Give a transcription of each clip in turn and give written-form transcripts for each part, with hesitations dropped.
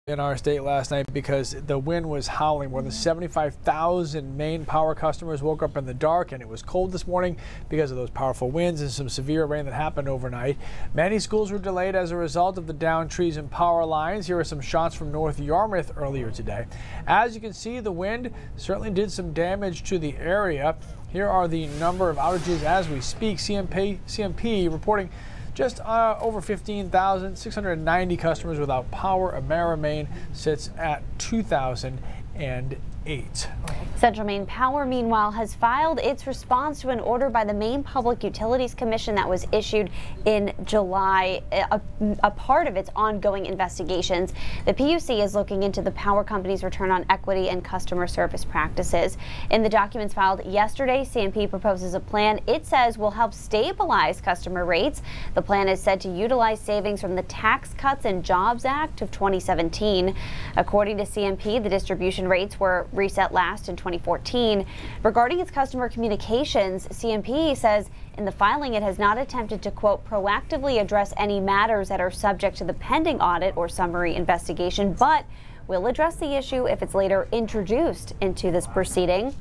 in our state last night because the wind was howling. More than 75,000 Maine Power customers woke up in the dark, and it was cold this morning because of those powerful winds and some severe rain that happened overnight. Many schools were delayed as a result of the downed trees and power lines. Here are some shots from North Yarmouth earlier today. As you can see, the wind certainly did some damage to the area. Here are the number of outages as we speak. CMP reporting just over 15,690 customers without power. Emera Maine sits at 2,008. Central Maine Power, meanwhile, has filed its response to an order by the Maine Public Utilities Commission that was issued in July, a part of its ongoing investigations. The PUC is looking into the power company's return on equity and customer service practices. In the documents filed yesterday, CMP proposes a plan it says will help stabilize customer rates. The plan is said to utilize savings from the Tax Cuts and Jobs Act of 2017. According to CMP, the distribution rates were reset last in 2014. Regarding its customer communications, CMP says in the filing it has not attempted to, quote, proactively address any matters that are subject to the pending audit or summary investigation, but will address the issue if it's later introduced into this proceeding.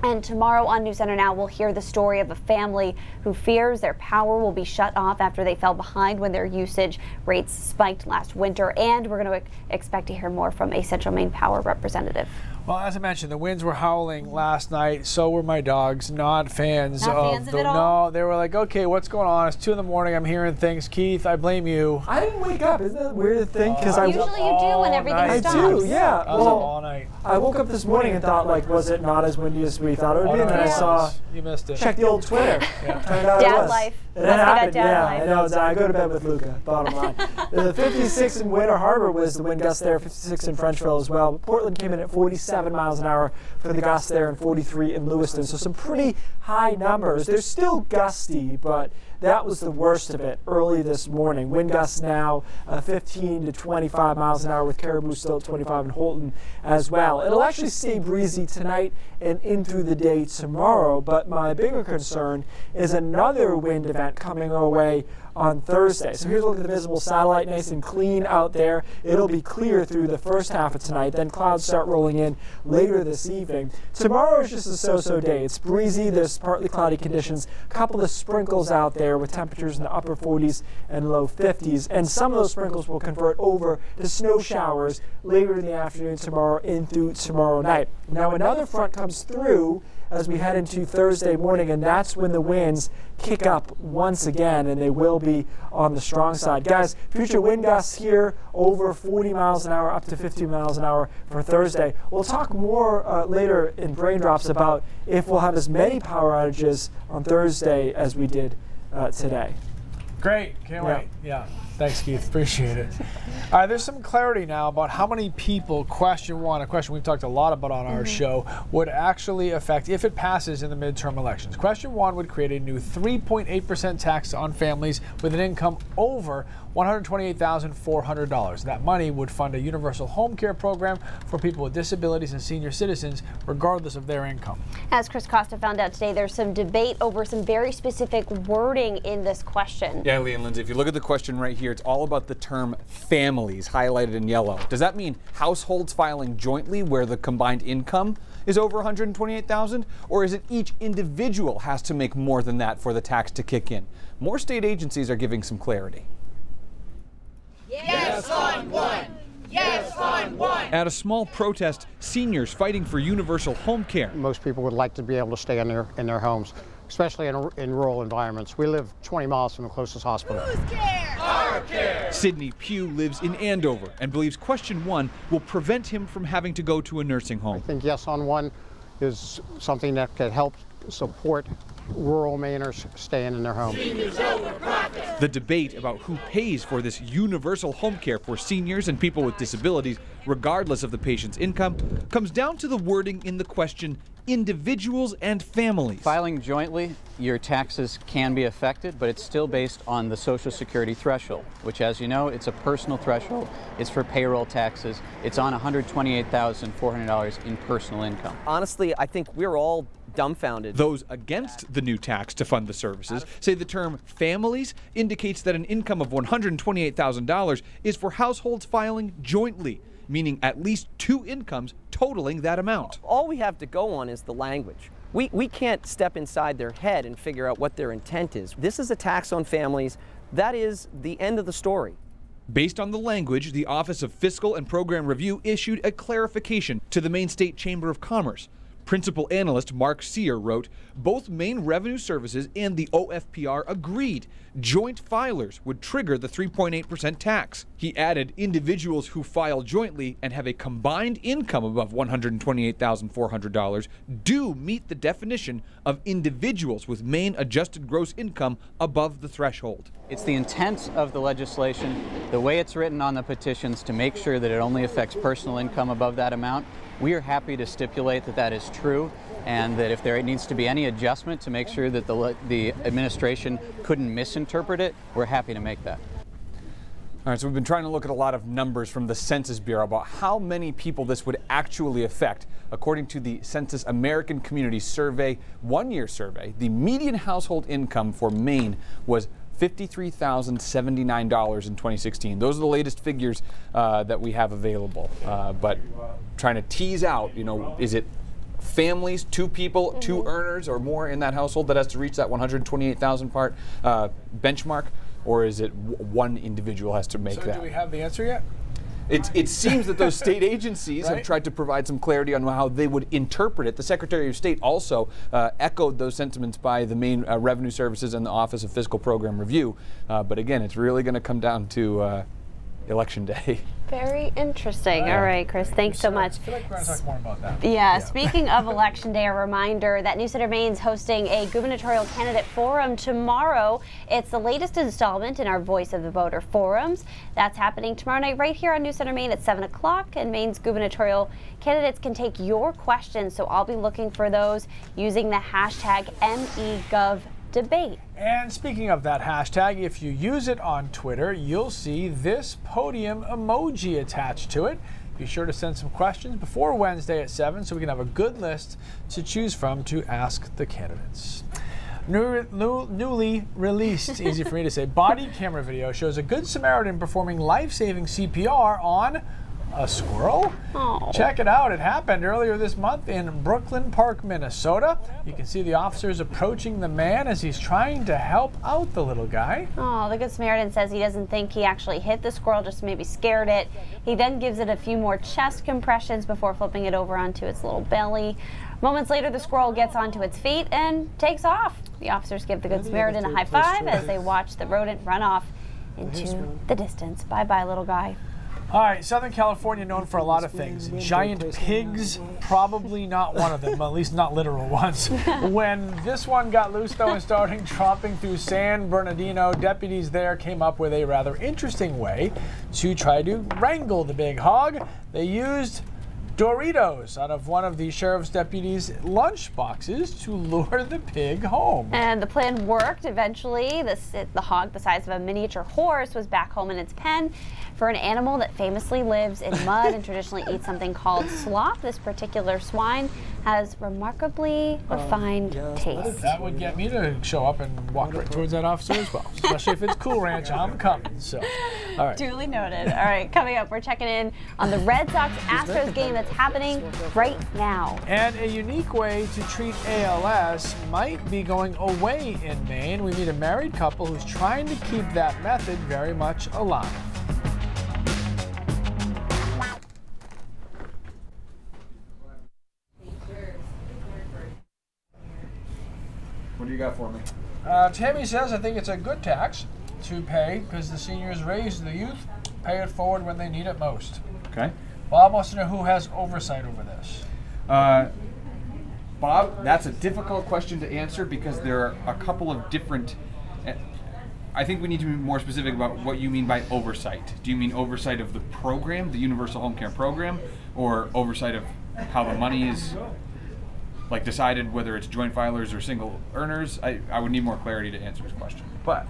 And tomorrow on News Center Now, we'll hear the story of a family who fears their power will be shut off after they fell behind when their usage rates spiked last winter. And we're going to expect to hear more from a Central Maine Power representative. Well, as I mentioned, the winds were howling last night. So were my dogs. Not fans of it all? No, they were like, okay, what's going on? It's 2 in the morning. I'm hearing things. Keith, I blame you. I didn't wake up. Isn't that a weird thing? Because usually you do when everything stops. I do, yeah. I was up all night. I woke up this morning and thought, like, was it not as windy as we thought it would be? And then I saw. You missed it. Check the old Twitter. Yeah. Turned out Dad it was. life. It happened. Dad life. I know. I go to bed with Luca. Bottom line. The 56 in Winter Harbor was the wind gust there. 56 in Frenchville as well. But Portland came in at 47 miles an hour for the gusts there, and 43 in Lewiston. So some pretty high numbers. They're still gusty, but that was the worst of it early this morning. Wind gusts now 15 to 25 miles an hour, with Caribou still at 25 in Holton as well. It'll actually stay breezy tonight and in through the day tomorrow, but my bigger concern is another wind event coming our way on Thursday. So here's a look at the visible satellite, nice and clean out there. It'll be clear through the first half of tonight, then clouds start rolling in later this evening. Tomorrow is just a so-so day. It's breezy, there's partly cloudy conditions, a couple of sprinkles out there with temperatures in the upper 40s and low 50s, and some of those sprinkles will convert over to snow showers later in the afternoon tomorrow in through tomorrow night. Now another front comes through as we head into Thursday morning, and that's when the winds kick up once again, and they will be on the strong side. Guys, future wind gusts here over 40 miles an hour up to 50 miles an hour for Thursday. We'll talk more later in Brain Drops about if we'll have as many power outages on Thursday as we did today. Great. Can't wait. Yeah. Thanks, Keith. Appreciate it. All right, there's some clarity now about how many people question one, a question we've talked a lot about on our show, would actually affect if it passes in the midterm elections. Question 1 would create a new 3.8% tax on families with an income over $128,400. That money would fund a universal home care program for people with disabilities and senior citizens, regardless of their income. As Chris Costa found out today, there's some debate over some very specific wording in this question. Yeah, Lee and Lindsay, if you look at the question right here, it's all about the term families highlighted in yellow. Does that mean households filing jointly where the combined income is over $128,000, or is it each individual has to make more than that for the tax to kick in? More state agencies are giving some clarity. Yes on 1! Yes on 1! At a small protest, seniors fighting for universal home care. Most people would like to be able to stay in their homes, especially in rural environments. We live 20 miles from the closest hospital. Whose care? Our care! Sidney Pugh lives in Andover and believes question 1 will prevent him from having to go to a nursing home. I think yes on 1 is something that could help support rural Mainers staying in their homes. The debate about who pays for this universal home care for seniors and people with disabilities, regardless of the patient's income, comes down to the wording in the question, individuals and families. Filing jointly, your taxes can be affected, but it's still based on the Social Security threshold, which, as you know, it's a personal threshold. It's for payroll taxes. It's on $128,400 in personal income. Honestly, I think we're all dumbfounded. Those against the new tax to fund the services say the term families indicates that an income of $128,000 is for households filing jointly, meaning at least 2 incomes totaling that amount. All we have to go on is the language. We can't step inside their head and figure out what their intent is. This is a tax on families. That is the end of the story. Based on the language, the Office of Fiscal and Program Review issued a clarification to the Maine State Chamber of Commerce. Principal analyst Mark Sear wrote, both Maine Revenue Services and the OFPR agreed joint filers would trigger the 3.8% tax. He added individuals who file jointly and have a combined income above $128,400 do meet the definition of individuals with Maine adjusted gross income above the threshold. It's the intent of the legislation, the way it's written on the petitions, to make sure that it only affects personal income above that amount. We are happy to stipulate that that is true, and that if there needs to be any adjustment to make sure that the administration couldn't misinterpret it, we're happy to make that. All right, so we've been trying to look at a lot of numbers from the Census Bureau about how many people this would actually affect. According to the Census American Community Survey, one-year survey, the median household income for Maine was $53,079 in 2016. Those are the latest figures that we have available. But trying to tease out, you know, is it families, 2 people, 2 earners or more in that household that has to reach that 128,000 part benchmark, or is it one individual has to make that? So do we have the answer yet? It seems that those state agencies Right? have tried to provide some clarity on how they would interpret it. The Secretary of State also echoed those sentiments by the Maine Revenue Services and the Office of Fiscal Program Review. But again, it's really going to come down to Election Day. Very interesting. All right, Chris, thanks so much. I feel like we're going to talk more about that. Yeah, speaking of Election Day, a reminder that News Center Maine's hosting a gubernatorial candidate forum tomorrow. It's the latest installment in our Voice of the Voter forums. That's happening tomorrow night right here on News Center Maine at 7 o'clock, and Maine's gubernatorial candidates can take your questions, so I'll be looking for those using the hashtag MEGovDebate. And speaking of that hashtag, if you use it on Twitter, you'll see this podium emoji attached to it. Be sure to send some questions before Wednesday at 7 so we can have a good list to choose from to ask the candidates. Newly released, easy for me to say, body camera video shows a Good Samaritan performing life-saving CPR on a squirrel? Oh. Check it out. It happened earlier this month in Brooklyn Park, Minnesota. You can see the officers approaching the man as he's trying to help out the little guy. Oh, the Good Samaritan says he doesn't think he actually hit the squirrel, just maybe scared it. He then gives it a few more chest compressions before flipping it over onto its little belly. Moments later, the squirrel gets onto its feet and takes off. The officers give the Good Samaritan a high five as they watch the rodent run off into the distance. Bye-bye, little guy. All right, Southern California known for a lot of things. Giant pigs, probably not one of them, at least not literal ones. When this one got loose, though, and started tromping through San Bernardino, deputies there came up with a rather interesting way to try to wrangle the big hog. They used Doritos out of one of the sheriff's deputies' lunch boxes to lure the pig home. And the plan worked eventually. The hog, the size of a miniature horse, was back home in its pen. For an animal that famously lives in mud and traditionally eats something called slop, this particular swine has remarkably refined taste. That would get me to show up and walk right towards that officer as well. Especially if it's Cool Ranch, I'm coming. So, all right. Duly noted. All right, coming up, we're checking in on the Red Sox-Astros game that's happening right now. And a unique way to treat ALS might be going away in Maine. We meet a married couple who's trying to keep that method very much alive. What do you got for me? Tammy says, I think it's a good tax to pay because the seniors raise the youth, pay it forward when they need it most. Okay. Bob wants to know who has oversight over this. Bob, that's a difficult question to answer because there are a couple of different. I think we need to be more specific about what you mean by oversight. Do you mean oversight of the program, the Universal Home Care Program, or oversight of how the money is like decided, whether it's joint filers or single earners? I would need more clarity to answer his question. But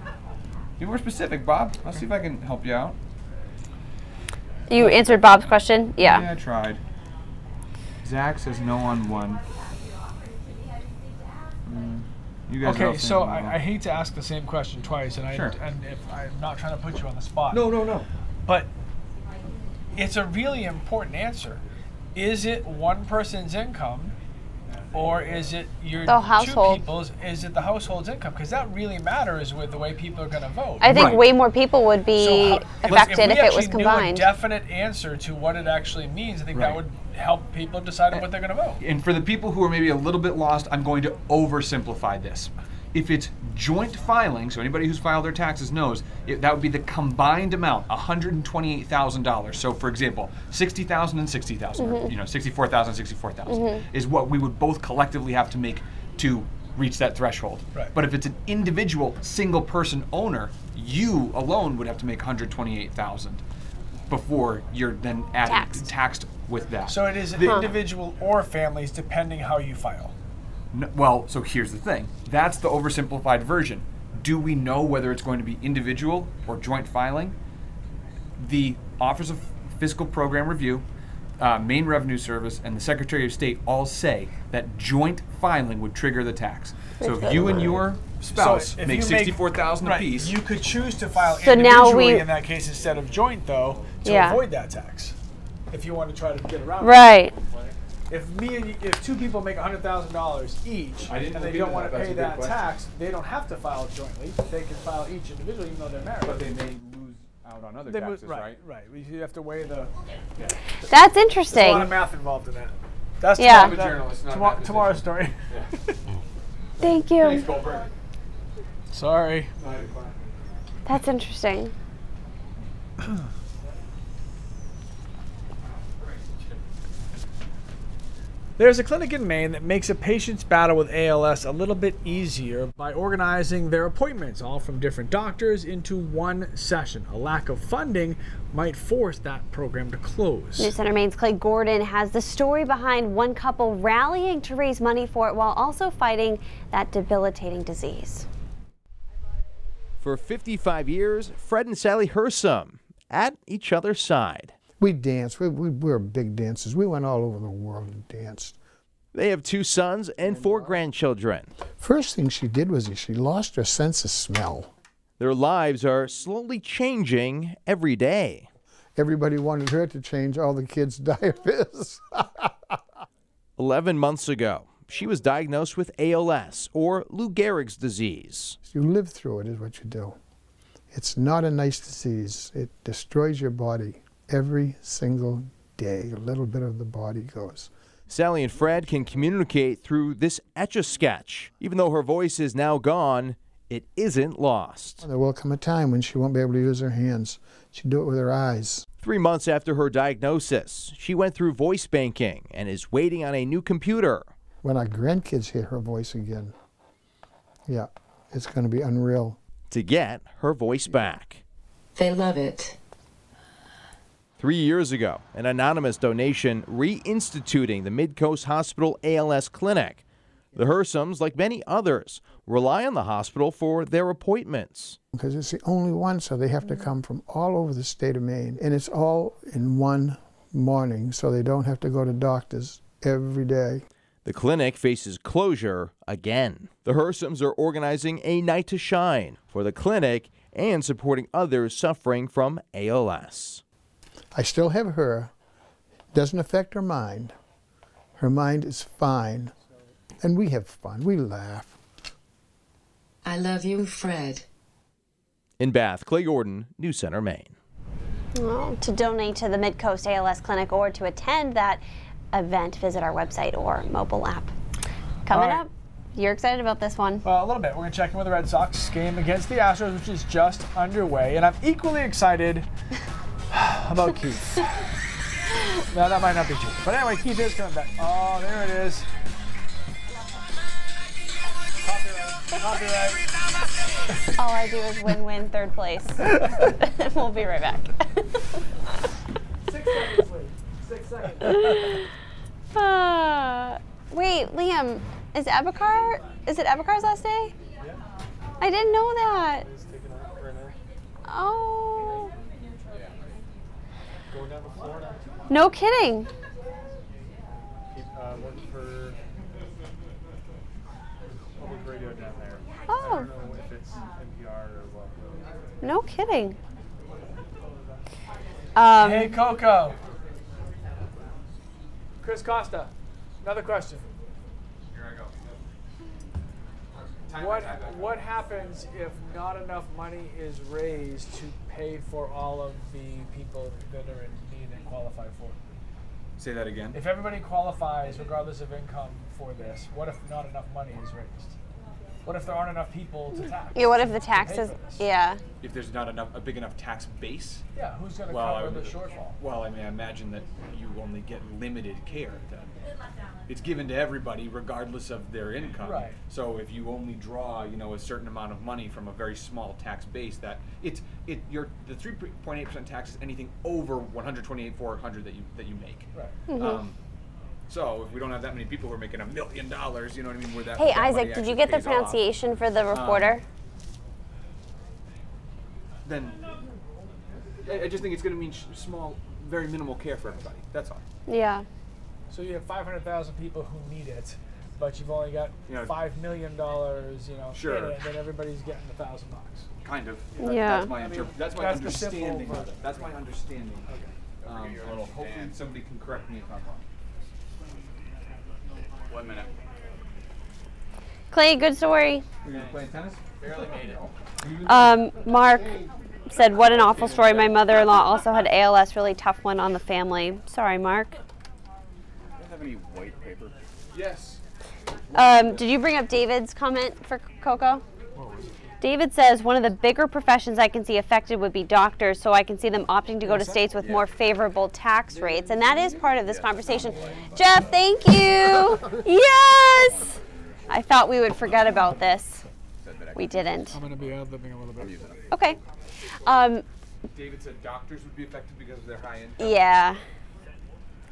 be more specific, Bob. I'll see if I can help you out. You answered Bob's question? Yeah, I tried. Zach says no on one. You guys are all Okay, saying so no on I hate to ask the same question twice, and Sure. and if I'm not trying to put you on the spot. No. But it's a really important answer. Is it one person's income, or is it your The household. two people's? Is it the household's income? Because that really matters with the way people are going to vote. I think Right. way more people would be affected if it was If we combined. knew a definite answer to what it actually means, I think that Right. would help people decide what they're going to vote. And for the people who are maybe a little bit lost, I'm going to oversimplify this. If it's joint filing, so anybody who's filed their taxes knows, that would be the combined amount, $128,000. So for example, $60,000 and $60,000, or, $64,000, $64,000 is what we would both collectively have to make to reach that threshold. Right. But if it's an individual single person owner, you alone would have to make $128,000 before you're then taxed with that. So it is individual or families, depending how you file. Well, so here's the thing. That's the oversimplified version. Do we know whether it's going to be individual or joint filing? The Office of Fiscal Program Review, Maine Revenue Service, and the Secretary of State all say that joint filing would trigger the tax. So if you and your spouse if make you $64,000 right, apiece, you could choose to file So now individually we- in that case instead of joint, though, to Yeah. avoid that tax. If you want to try to get around it. Right. If two people make $100,000 each I didn't and they look don't into want to that. That's pay a good that question. tax, they don't have to file jointly. They can file each individually, even though they're married. but they may lose out on other They taxes, move- right. You have to weigh the. That's There's a lot interesting. of math involved in that. That's Yeah. tomorrow- I'm a journalist, not a mathematician. tomorrow's story. Thank you. Goldberg. Sorry. That's interesting. There's a clinic in Maine that makes a patient's battle with ALS a little bit easier by organizing their appointments, all from different doctors, into one session. A lack of funding might force that program to close. News Center Maine's Clay Gordon has the story behind one couple rallying to raise money for it while also fighting that debilitating disease. For 55 years, Fred and Sally Hersom at each other's side. We danced. We were big dancers. We went all over the world and danced. They have 2 sons and 4 grandchildren. First thing she did was she lost her sense of smell. Their lives are slowly changing every day. Everybody wanted her to change all the kids' diapers. 11 months ago, she was diagnosed with ALS, or Lou Gehrig's disease. You live through it is what you do. It's not a nice disease. It destroys your body. Every single day, a little bit of the body goes. Sally and Fred can communicate through this Etch-a-Sketch. Even though her voice is now gone, it isn't lost. There will come a time when she won't be able to use her hands. She'll do it with her eyes. 3 months after her diagnosis, she went through voice banking and is waiting on a new computer. When our grandkids hear her voice again, yeah, it's going to be unreal. To get her voice back. They love it. 3 years ago, an anonymous donation reinstituting the Midcoast Hospital ALS Clinic. The Hersoms, like many others, rely on the hospital for their appointments. Because it's the only one, so they have to come from all over the state of Maine. And it's all in one morning, so they don't have to go to doctors every day. The clinic faces closure again. The Hersoms are organizing a night to shine for the clinic and supporting others suffering from ALS. I still have her. Doesn't affect her mind. Her mind is fine. And we have fun. We laugh. I love you, Fred. In Bath, Clay Gordon, News Center, Maine. Well, to donate to the Midcoast ALS Clinic or to attend that event, visit our website or mobile app. Coming up, you're excited about this one. Well, a little bit. We're going to check in with the Red Sox game against the Astros, which is just underway. And I'm equally excited about Keith. Now, that might not be true. But anyway, Keith is coming back. Oh, there it is. Copyright. All I do is win-win third place. We'll be right back. 6 seconds, Lee. 6 seconds. Wait, Liam, is it Ebicar's last day? Yeah. I didn't know that. Oh. Going down to Florida. No kidding. Working for public radio down there. Oh. I don't know if it's NPR or what. No kidding. Hey, Coco. Chris Costa, another question. Here I go. What happens if not enough money is raised to pay for all of the people that are in need and qualify for it? Say that again. If everybody qualifies regardless of income for this, what if not enough money is raised? What if there aren't enough people to tax? Yeah, what if the taxes, yeah. If there's not a big enough tax base? Yeah, who's going to cover the shortfall? Well, I mean, I imagine that you only get limited care then. It's given to everybody regardless of their income. Right. So if you only draw, a certain amount of money from a very small tax base, the 3.8% tax is anything over $128,400 that you make. Right. So if we don't have that many people who are making $1 million, you know what I mean? Where that, Hey, that money Isaac, did actually you get the pays off. pronunciation for the reporter? Then I just think it's going to mean small, very minimal care for everybody. That's all. Yeah. So you have 500,000 people who need it, but you've only got $5 million, Sure. in it, then everybody's getting $1,000. Kind of. Yeah. That's my that's the understanding simple of it. That's my understanding. Okay. Hopefully somebody can correct me if I'm wrong. 1 minute. Clay, good story. Were you playing tennis? Barely made it. Mark said, what an awful story. My mother-in-law also had ALS, really tough one on the family. Sorry, Mark. Do you have any white paper? Yes. Did you bring up David's comment for Coco? David says, one of the bigger professions I can see affected would be doctors, so I can see them opting to go to states with more favorable tax rates. And that is part of this conversation. Jeff, thank you. Yes. I thought we would forget about this. We didn't. I'm going to be ad-libbing a little bit. Okay. David said doctors would be affected because of their high income. Yeah.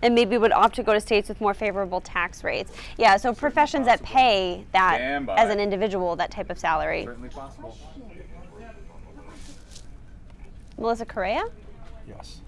And maybe would opt to go to states with more favorable tax rates. Yeah, so professions that pay that as an individual, that type of salary. Certainly possible. Melissa Correa? Yes.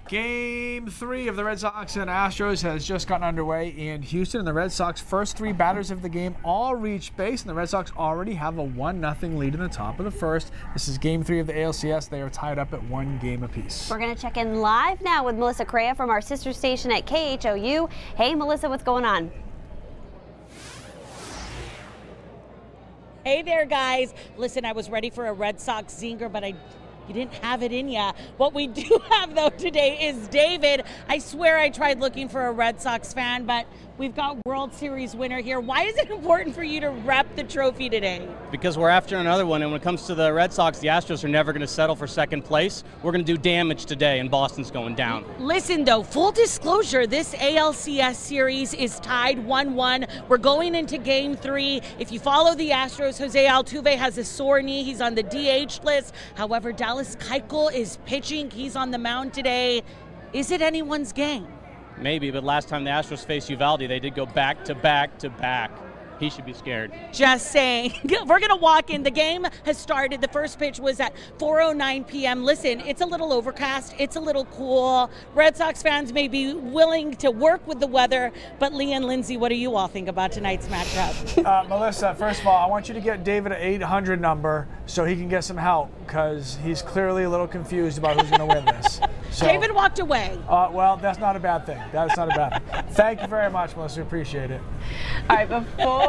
Game 3 of the Red Sox and Astros has just gotten underway in Houston. And the Red Sox first 3 batters of the game all reached base, and the Red Sox already have a 1-0 lead in the top of the first. This is Game 3 of the ALCS. They are tied up at 1 game apiece. We're going to check in live now with Melissa Correa from our sister station at KHOU. Hey, Melissa, what's going on? Hey there, guys. Listen, I was ready for a Red Sox zinger, but you didn't have it in ya. What we do have, though, today is David. I swear I tried looking for a Red Sox fan, but we've got World Series winner here. Why is it important for you to rep the trophy today? Because we're after another one, and when it comes to the Red Sox, the Astros are never going to settle for second place. We're going to do damage today, and Boston's going down. Listen, though, full disclosure, this ALCS series is tied 1-1. We're going into Game 3. If you follow the Astros, Jose Altuve has a sore knee. He's on the DH list. However, Dallas Keuchel is pitching. He's on the mound today. Is it anyone's game? Maybe, but last time the Astros faced Uvalde, they did go back to back to back. He should be scared. Just saying. We're going to walk in. The game has started. The first pitch was at 4:09 p.m. Listen, it's a little overcast. It's a little cool. Red Sox fans may be willing to work with the weather, but Lee and Lindsay, what do you all think about tonight's matchup? Melissa, first of all, I want you to get David an 800 number so he can get some help, because he's clearly a little confused about who's going to win this. So, David walked away. Well, that's not a bad thing. That's not a bad thing. Thank you very much, Melissa. We appreciate it. All right, before...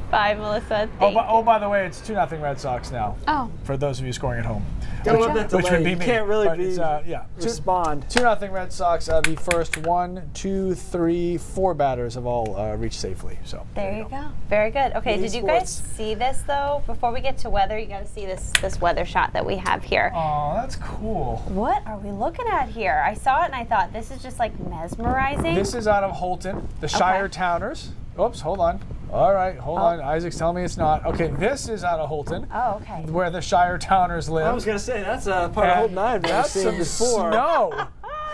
Bye, Melissa. By the way, it's 2-0 Red Sox now. Oh. For those of you scoring at home. Got a little bit Which would delayed. be You me. can't really But be it's, respond. 2-0 Red Sox. The first 1, 2, 3, 4 batters have all reached safely. So There you go. Very good. Okay, did you guys see this, though? Before we get to weather, you got to see this weather shot that we have here. Oh, that's cool. What are we looking at here? I saw it and I thought, this is just like mesmerizing. This is out of Holton, the Shire Towners. Oops, hold on. All right, hold on. Isaac's telling me it's not. Okay, this is out of Holton. Oh, okay. Where the Shire Towners live. I was going to say, that's a part of Holton I've never seen before. Snow.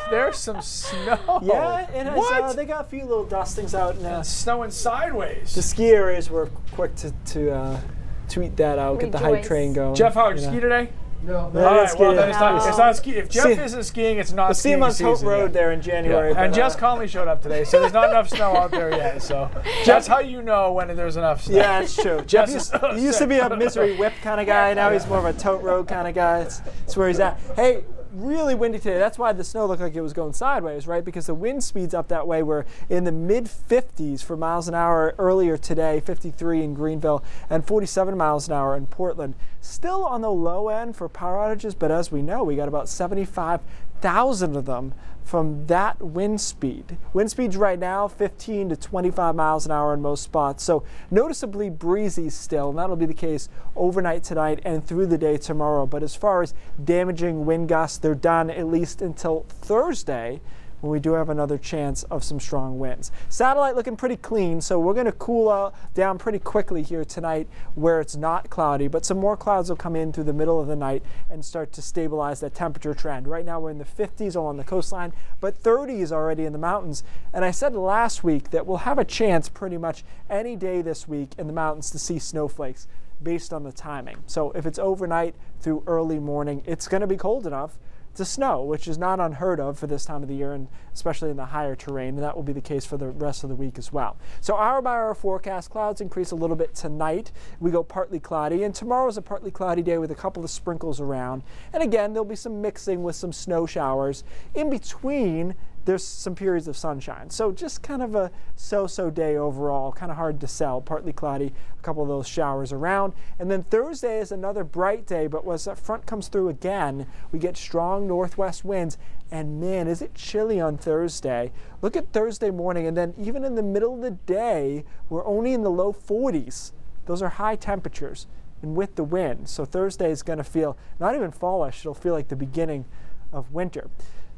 There's some snow. Yeah, it has, what? they got a few little dustings out. And snowing sideways. The ski areas were quick to tweet that out, get the hype train going. Jeff, how did you ski today? No. All right, well, then it's not skiing. If Jeff See- isn't skiing, it's not We'll see skiing him on Tote season Road yet. there in January. Yeah. And but, Jess Conley showed up today, so there's not enough snow out there yet. So that's how you know when there's enough snow. Yeah, that's true. Jeff Jess he used to be a Misery Whip kind of guy. Now he's more of a Tote Road kind of guy. That's where he's at. Hey, really windy today. That's why the snow looked like it was going sideways, right? Because the wind speeds up that way. We're in the mid-50s for miles an hour earlier today, 53 in Greenville and 47 miles an hour in Portland. Still on the low end for power outages, but as we know, we got about 75,000 of them from that wind speed. Wind speeds right now 15 to 25 miles an hour in most spots, so noticeably breezy still, and that'll be the case overnight tonight and through the day tomorrow. But as far as damaging wind gusts, they're done at least until Thursday, when we do have another chance of some strong winds. Satellite looking pretty clean, so we're going to cool down pretty quickly here tonight where it's not cloudy, but some more clouds will come in through the middle of the night and start to stabilize that temperature trend. Right now we're in the 50s along the coastline, but 30s already in the mountains. And I said last week that we'll have a chance pretty much any day this week in the mountains to see snowflakes based on the timing. So if it's overnight through early morning, it's going to be cold enough to snow, which is not unheard of for this time of the year, and especially in the higher terrain, and that will be the case for the rest of the week as well. So hour by hour forecast, clouds increase a little bit tonight. We go partly cloudy, and tomorrow's a partly cloudy day with a couple of sprinkles around. And again, there'll be some mixing with some snow showers. In between, there's some periods of sunshine. So just kind of a so-so day overall, kind of hard to sell. Partly cloudy, a couple of those showers around. And then Thursday is another bright day, but as that front comes through again, we get strong northwest winds. And man, is it chilly on Thursday. Look at Thursday morning, and then even in the middle of the day, we're only in the low 40s. Those are high temperatures, and with the wind. So Thursday is going to feel not even fallish, it'll feel like the beginning of winter.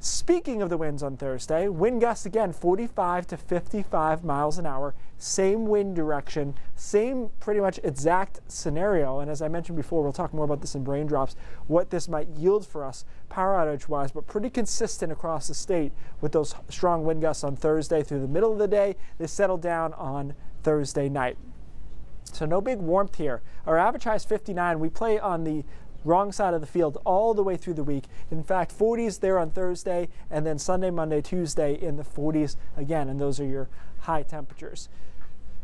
Speaking of the winds on Thursday, wind gusts again 45 to 55 miles an hour, same wind direction, same pretty much exact scenario. And as I mentioned before, we'll talk more about this in Brain Drops, what this might yield for us power outage wise, but pretty consistent across the state with those strong wind gusts on Thursday through the middle of the day. They settle down on Thursday night. So no big warmth here. Our average high is 59. We play on the wrong side of the field all the way through the week. In fact, 40s there on Thursday, and then Sunday, Monday, Tuesday in the 40s again, and those are your high temperatures.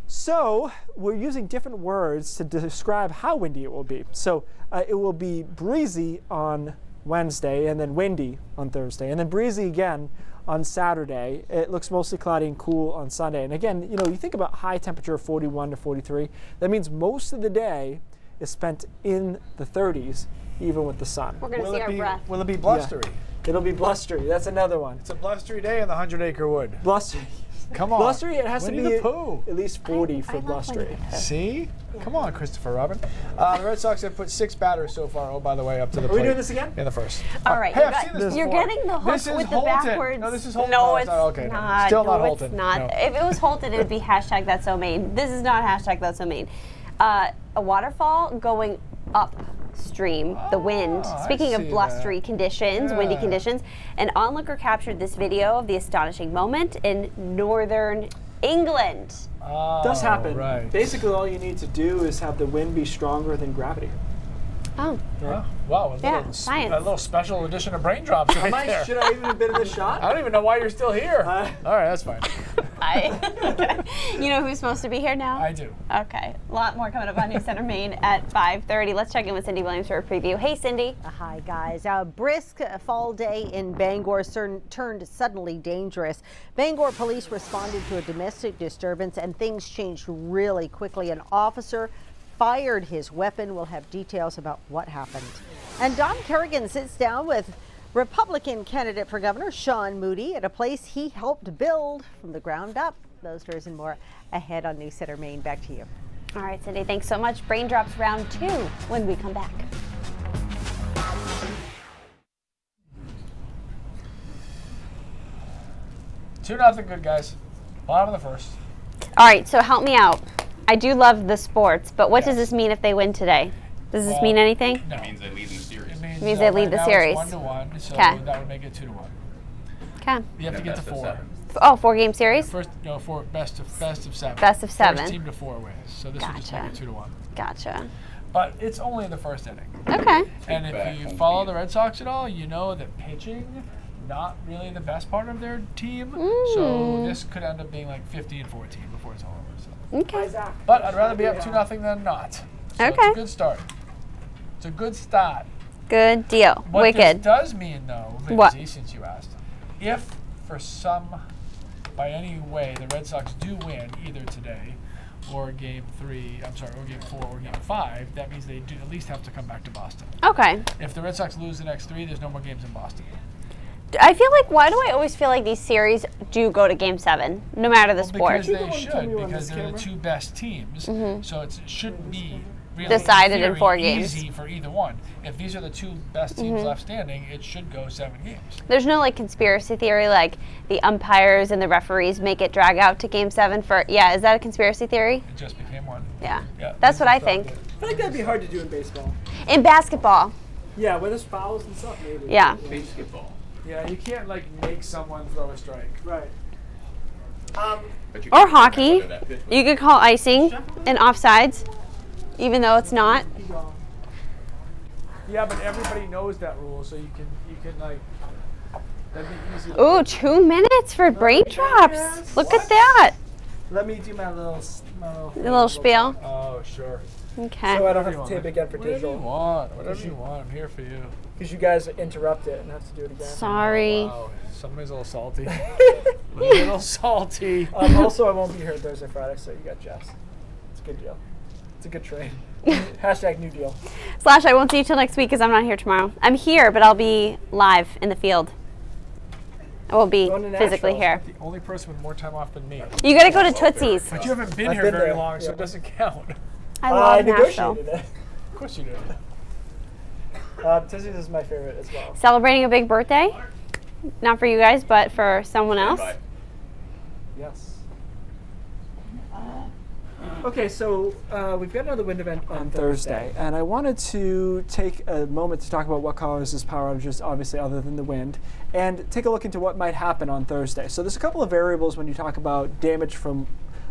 So we're using different words to describe how windy it will be. So it will be breezy on Wednesday, and then windy on Thursday, and then breezy again on Saturday. It looks mostly cloudy and cool on Sunday. And again, you know, you think about high temperature of 41 to 43, that means most of the day is spent in the 30s, even with the sun. We're going to see our breath. Will it be blustery? Yeah. It'll be blustery. That's another one. It's a blustery day in the 100-acre wood. Blustery. Come on. Blustery, it has Winnie to be the Pooh. at least 40 for blustery. See? Yeah. Come on, Christopher Robin. The Red Sox have put 6 batters so far, oh, by the way, up to the plate. Are we doing this again? In the first. All right. Hey, I've seen this You're before. getting the hook This is with the Holton. backwards. No, this is Holton. No, it's okay, not. No. Still no, not it's Holton. not. No. If it was Holton, it would be hashtag That's So Maine. This is not hashtag That's So Maine. A waterfall going upstream, the wind. Speaking of blustery conditions, windy conditions, an onlooker captured this video of the astonishing moment in northern England. Does happen. Right. Basically, all you need to do is have the wind be stronger than gravity. Oh. Yeah. Wow. Science. A little special edition of Brain Drops right there. Should I even have been in this shot? I don't even know why you're still here. All right, that's fine. You know who's supposed to be here now? I do. Okay. A lot more coming up on News Center Maine at 5:30. Let's check in with Cindy Williams for a preview. Hey, Cindy. Hi, guys. A brisk fall day in Bangor turned suddenly dangerous. Bangor police responded to a domestic disturbance, and things changed really quickly. An officer fired his weapon. We'll have details about what happened. And Don Kerrigan sits down with Republican candidate for governor Sean Moody at a place he helped build from the ground up. Those stories and more ahead on News Center Maine. Back to you. All right, Cindy, thanks so much. Brain Drops round 2 when we come back. Two nothing, good guys. Bottom of the first. All right, so help me out. I do love the sports, but what does this mean if they win today? Does this mean anything? No. It means they lead in the series. It means they lead the series. It's 1-1, so Okay. that would make it 2-1. Okay. You have to get to 4. Oh, 4-game series? First, no, best of 7. Best of 7. First team to 4 wins. So this would just make it 2-1. Gotcha. But it's only the first inning. Okay. And if you follow the Red Sox at all, you know that pitching, not really the best part of their team. So this could end up being like 15-14 before it's all over. So. Okay. But I'd rather be up 2-0 than not. So Okay. It's a good start. It's a good start. Good deal. What Wicked. this does mean, though, What? Lindsay, since you asked, if for by any way, the Red Sox do win either today or Game 3, or Game 4 or Game 5, that means they do at least have to come back to Boston. Okay. If the Red Sox lose the next 3, there's no more games in Boston. I feel like, why do I always feel like these series do go to Game 7, no matter the sport? Because they should, because they're the two best teams. So it shouldn't be really Decided in 4 easy games. for either one. If these are the two best teams left standing, it should go 7 games. There's no like conspiracy theory like the umpires and the referees make it drag out to Game 7 for, is that a conspiracy theory? It just became one. Yeah. Yeah, That's what I think. I feel like that'd be hard to do in baseball. In basketball. Yeah, with there's fouls and stuff, maybe. Yeah. Basketball. Yeah, you can't like make someone throw a strike. Right. Or hockey. You could call icing and offsides, even though it's not. Yeah, but everybody knows that rule, so you can like that'd be easy. Ooh, 2 minutes for brain drops. Look at that. Let me do my little spiel. Oh, sure. Okay. So I don't have to tape again for Whatever digital. you want. Whatever you want. I'm here for you. Because you guys interrupt it and have to do it again. Sorry. Wow. Somebody's a little salty. A little salty. Also, I won't be here Thursday, Friday, so you got Jess. It's a good deal. It's a good trade. Hashtag new deal. / I won't see you till next week because I'm not here tomorrow. I'm here, but I'll be live in the field. I won't be physically here. The only person with more time off than me. You gotta go to Tootsie's. But you haven't been here very long, so it doesn't count. I love Nashville. Negotiated it. Of course you did. Tootsie's is my favorite as well. Celebrating a big birthday? Not for you guys, but for someone else? Yes. Okay, so we've got another wind event on Thursday, and I wanted to take a moment to talk about what causes power outages, obviously, other than the wind, and take a look into what might happen on Thursday. So there's a couple of variables when you talk about damage from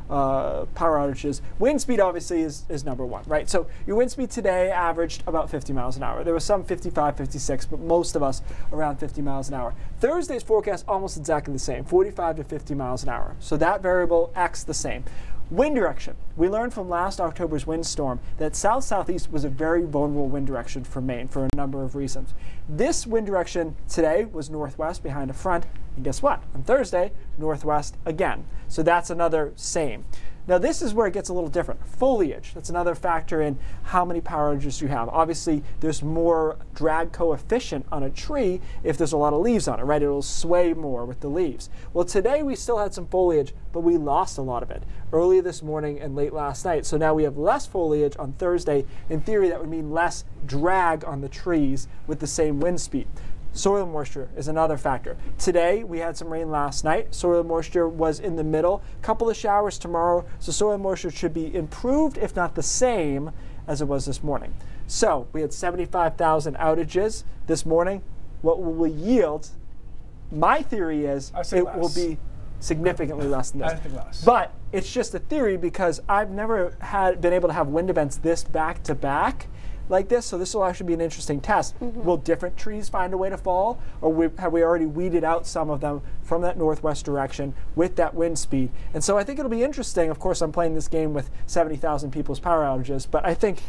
power outages. Wind speed obviously is number one, right? So your wind speed today averaged about 50 miles an hour. There was some 55, 56, but most of us around 50 miles an hour. Thursday's forecast almost exactly the same, 45 to 50 miles an hour. So that variable X the same. Wind direction. We learned from last October's windstorm that south-southeast was a very vulnerable wind direction for Maine for a number of reasons. This wind direction today was northwest behind a front, and guess what? On Thursday, northwest again. So that's another same. Now this is where it gets a little different. Foliage, that's another factor in how many power outages you have. Obviously, there's more drag coefficient on a tree if there's a lot of leaves on it, right? It'll sway more with the leaves. Well, today we still had some foliage, but we lost a lot of it early this morning and late last night. So now we have less foliage on Thursday. In theory, that would mean less drag on the trees with the same wind speed. Soil moisture is another factor. Today, we had some rain last night. Soil moisture was in the middle. A couple of showers tomorrow, so soil moisture should be improved, if not the same, as it was this morning. So we had 75,000 outages this morning. What will we yield? My theory is it will be significantly less than this. I think less. But it's just a theory because I've never been able to have wind events this back to back like this, so this will actually be an interesting test. Will different trees find a way to fall, or have we already weeded out some of them from that northwest direction with that wind speed? And so I think it'll be interesting. Of course, I'm playing this game with 70,000 people's power outages, but I think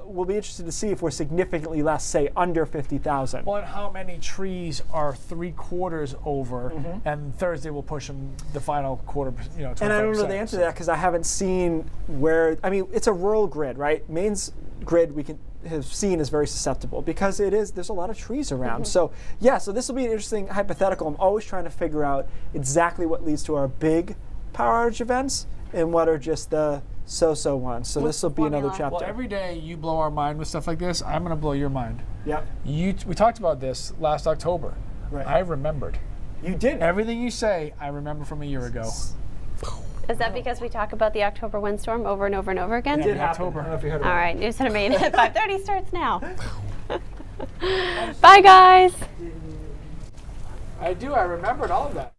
we'll be interested to see if we're significantly less, say, under 50,000. Well, and how many trees are 3/4 over, and Thursday will push them the final quarter, 25%. And I don't know the answer to that because I haven't seen where, I mean, it's a rural grid, right? Maine's grid we have seen is very susceptible because there's a lot of trees around. So yeah, so this will be an interesting hypothetical. I'm always trying to figure out exactly what leads to our big power outage events and what are just the so-so ones. So this will be another chapter. Well, every day you blow our mind with stuff like this, I'm going to blow your mind. Yep. We talked about this last October. Right. I remembered. You did. Everything you say, I remember from a year ago. Is that because we talk about the October windstorm over and over and over again? It did happen. I don't know if you heard about All right, News Center Maine at 5:30 starts now. Bye, guys. I remembered all of that.